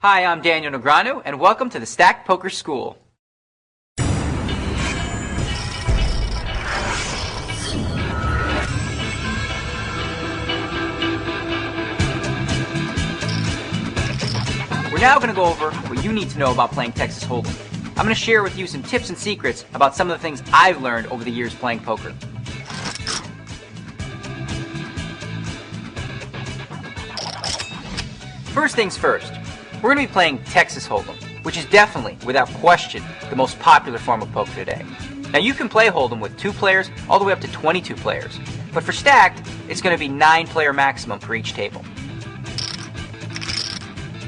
Hi, I'm Daniel Negreanu, and welcome to the Stacked Poker School. We're now going to go over what you need to know about playing Texas Hold'em. I'm going to share with you some tips and secrets about some of the things I've learned over the years playing poker. First things first, we're going to be playing Texas Hold'em, which is definitely, without question, the most popular form of poker today. Now you can play Hold'em with 2 players all the way up to 22 players, but for stacked, it's going to be 9-player maximum for each table.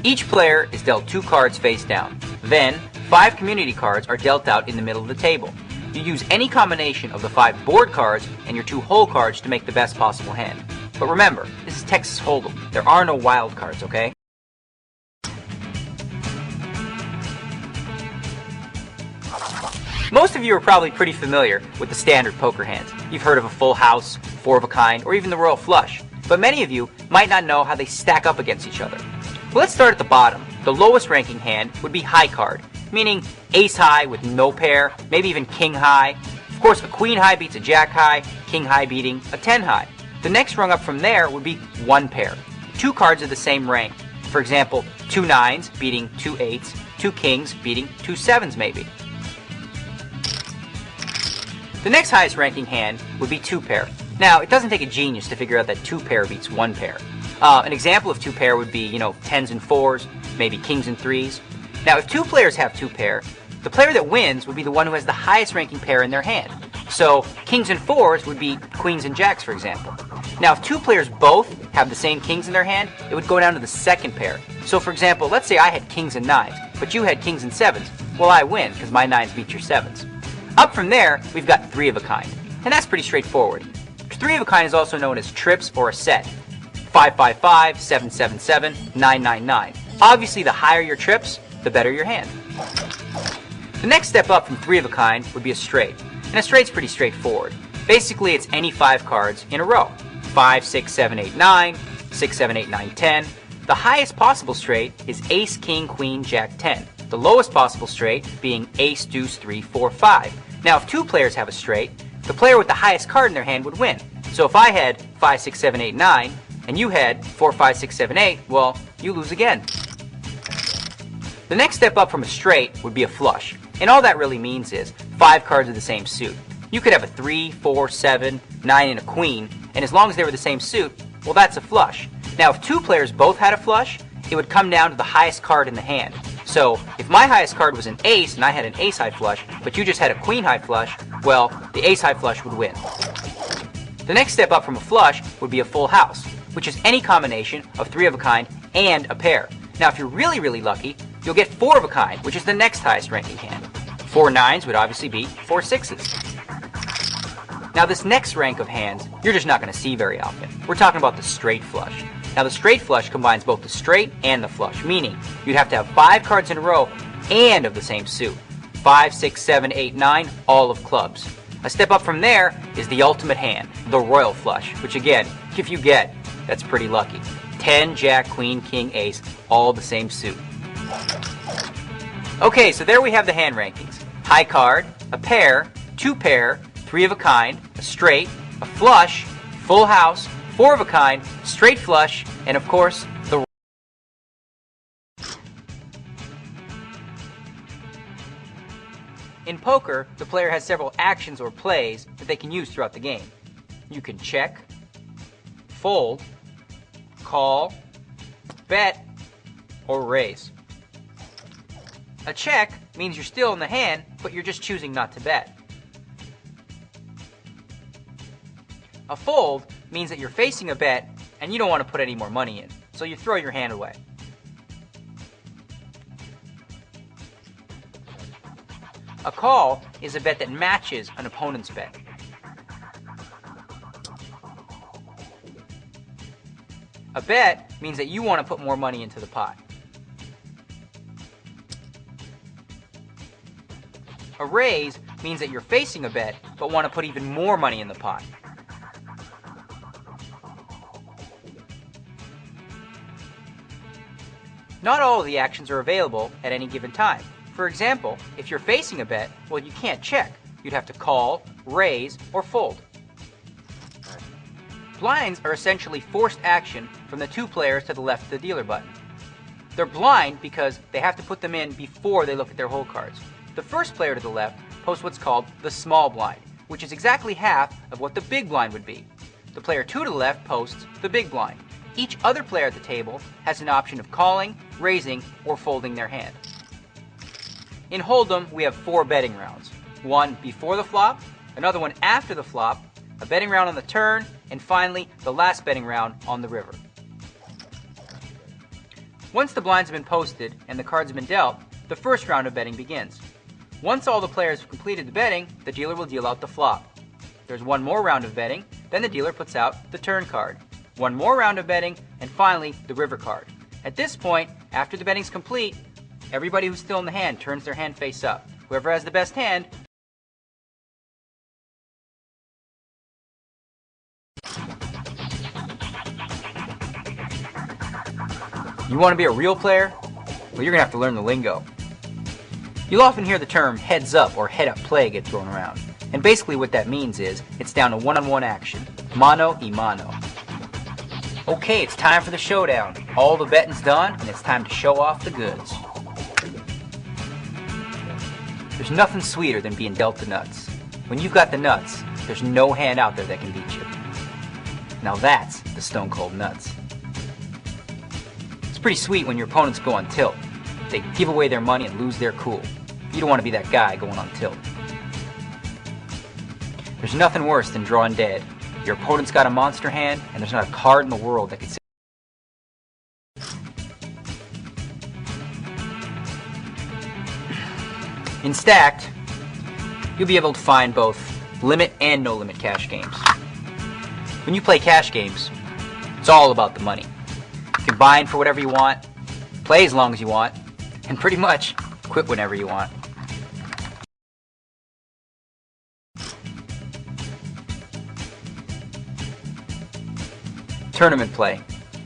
Each player is dealt 2 cards face down. Then, 5 community cards are dealt out in the middle of the table. You use any combination of the 5 board cards and your 2 hole cards to make the best possible hand. But remember, this is Texas Hold'em. There are no wild cards, okay? Most of you are probably pretty familiar with the standard poker hands. You've heard of a full house, 4 of a kind, or even the royal flush. But many of you might not know how they stack up against each other. Well, let's start at the bottom. The lowest ranking hand would be high card, meaning ace high with no pair, maybe even king high. Of course, a queen high beats a jack high, king high beating a 10 high. The next rung up from there would be 1 pair, 2 cards of the same rank. For example, 2 9s beating 2 8s, 2 kings beating 2 7s maybe. The next highest ranking hand would be 2 pair. Now, it doesn't take a genius to figure out that 2 pair beats 1 pair. An example of 2 pair would be, 10s and 4s, maybe kings and 3s. Now, if 2 players have 2 pair, the player that wins would be the one who has the highest ranking pair in their hand. So, kings and 4s would be queens and jacks, for example. Now, if 2 players both have the same kings in their hand, it would go down to the second pair. So, for example, let's say I had kings and 9s, but you had kings and 7s. Well, I win, because my 9s beat your 7s. Up from there, we've got 3 of a kind, and that's pretty straightforward. 3 of a kind is also known as trips or a set. 555, 777, 999. Obviously, the higher your trips, the better your hand. The next step up from 3 of a kind would be a straight, and a straight's pretty straightforward. Basically, it's any 5 cards in a row. 5, 6, 7, 8, 9, 6, 7, 8, 9, 10. The highest possible straight is ace, king, queen, jack, 10. The lowest possible straight being ace, deuce, 3, 4, 5. Now, if 2 players have a straight, the player with the highest card in their hand would win. So if I had 5, 6, 7, 8, 9, and you had 4, 5, 6, 7, 8, well, you lose again. The next step up from a straight would be a flush. And all that really means is 5 cards of the same suit. You could have a 3, 4, 7, 9, and a queen, and as long as they were the same suit, well, that's a flush. Now, if 2 players both had a flush, it would come down to the highest card in the hand. So, if my highest card was an ace and I had an ace high flush, but you just had a queen high flush, well, the ace high flush would win. The next step up from a flush would be a full house, which is any combination of 3 of a kind and a pair. Now, if you're really, really lucky, you'll get 4 of a kind, which is the next highest ranking hand. 4 9s would obviously be 4 6s. Now, this next rank of hands, you're just not going to see very often. We're talking about the straight flush. Now, the straight flush combines both the straight and the flush, meaning you'd have to have 5 cards in a row and of the same suit. 5, 6, 7, 8, 9, all of clubs. A step up from there is the ultimate hand, the royal flush, which again, if you get, that's pretty lucky. 10, jack, queen, king, ace, all the same suit. Okay, so there we have the hand rankings. High card, a pair, 2 pair, 3 of a kind, a straight, a flush, full house, 4 of a kind, straight flush, and of course, the... In poker, the player has several actions or plays that they can use throughout the game. You can check, fold, call, bet, or raise. A check means you're still in the hand, but you're just choosing not to bet. A fold means that you're facing a bet and you don't want to put any more money in, so you throw your hand away. A call is a bet that matches an opponent's bet. A bet means that you want to put more money into the pot. A raise means that you're facing a bet but want to put even more money in the pot. Not all of the actions are available at any given time. For example, if you're facing a bet, well, you can't check. You'd have to call, raise, or fold. Blinds are essentially forced action from the two players to the left of the dealer button. They're blind because they have to put them in before they look at their hole cards. The first player to the left posts what's called the small blind, which is exactly half of what the big blind would be. The player 2 to the left posts the big blind. Each other player at the table has an option of calling, raising, or folding their hand. In Hold'em, we have 4 betting rounds. One before the flop, another one after the flop, a betting round on the turn, and finally, the last betting round on the river. Once the blinds have been posted and the cards have been dealt, the first round of betting begins. Once all the players have completed the betting, the dealer will deal out the flop. There's one more round of betting, then the dealer puts out the turn card. One more round of betting, and finally, the river card. At this point, after the betting's complete, everybody who's still in the hand turns their hand face up. Whoever has the best hand. You want to be a real player? Well, you're going to have to learn the lingo. You'll often hear the term heads up or head up play get thrown around. And basically what that means is it's down to one-on-one action. Mano y mano. Okay, it's time for the showdown. All the betting's done and it's time to show off the goods. There's nothing sweeter than being dealt the nuts. When you've got the nuts, there's no hand out there that can beat you. Now that's the stone cold nuts. It's pretty sweet when your opponents go on tilt. They give away their money and lose their cool. You don't want to be that guy going on tilt. There's nothing worse than drawing dead. Your opponent's got a monster hand, and there's not a card in the world that could say. In Stacked, you'll be able to find both limit and no limit cash games. When you play cash games, it's all about the money. You can buy in for whatever you want, play as long as you want, and pretty much quit whenever you want. Tournament play.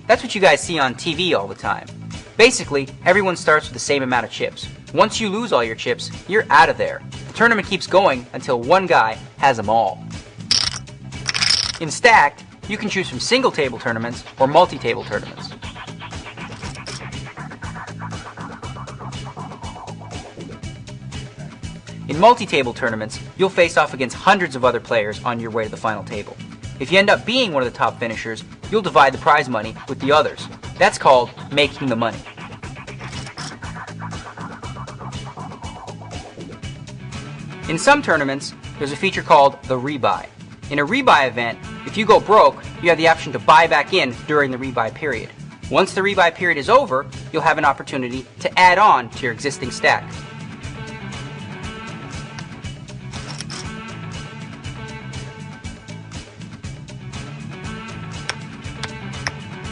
That's what you guys see on TV all the time. Basically, everyone starts with the same amount of chips. Once you lose all your chips, you're out of there. The tournament keeps going until one guy has them all. In Stacked, you can choose from single table tournaments or multi-table tournaments. In multi-table tournaments, you'll face off against hundreds of other players on your way to the final table. If you end up being one of the top finishers, you'll divide the prize money with the others. That's called making the money. In some tournaments, there's a feature called the rebuy. In a rebuy event, if you go broke, you have the option to buy back in during the rebuy period. Once the rebuy period is over, you'll have an opportunity to add on to your existing stack.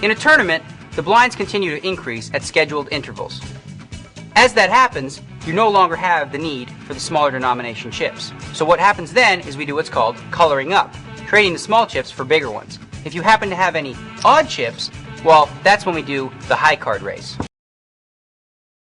In a tournament, the blinds continue to increase at scheduled intervals. As that happens, you no longer have the need for the smaller denomination chips. So what happens then is we do what's called coloring up, trading the small chips for bigger ones. If you happen to have any odd chips, well, that's when we do the high card race.